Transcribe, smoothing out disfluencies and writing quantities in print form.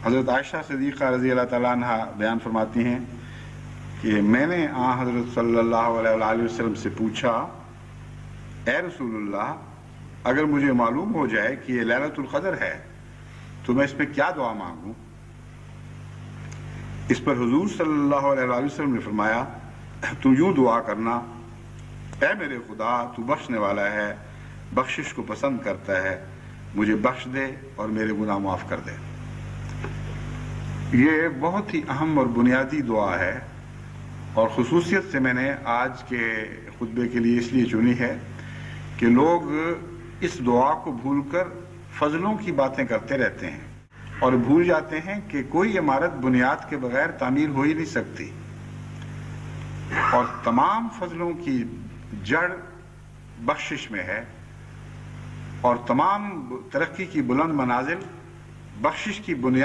حضرت عائشہ صدیقہ رضی اللہ تعالیٰ عنہ بیان فرماتی ہیں کہ میں نے حضرت صلی اللہ علیہ وآلہ وسلم سے پوچھا، اے رسول اللہ، اگر مجھے معلوم ہو جائے کہ یہ لیلۃ القدر ہے تو میں اس میں کیا دعا مانگوں؟ اس پر حضور صلی اللہ علیہ وآلہ وسلم نے فرمایا، تو یوں دعا کرنا، اے میرے خدا، تو بخشنے والا ہے، بخشش کو پسند کرتا ہے، مجھے بخش دے اور میرے گناہ معاف کر دے۔ یہ بہت ہی اہم اور بنیادی دعا ہے، اور خصوصیت سے میں نے آج کے خطبے کے لیے اس لیے چنی ہے کہ لوگ اس دعا کو بھول کر فضلوں کی باتیں کرتے رہتے ہیں اور بھول جاتے ہیں کہ کوئی عمارت بنیاد کے بغیر تعمیر ہو ہی نہیں سکتی، اور تمام فضلوں کی جڑ بخشش میں ہے، اور تمام ترقی کی بلند منازل بخشش کی بنیاد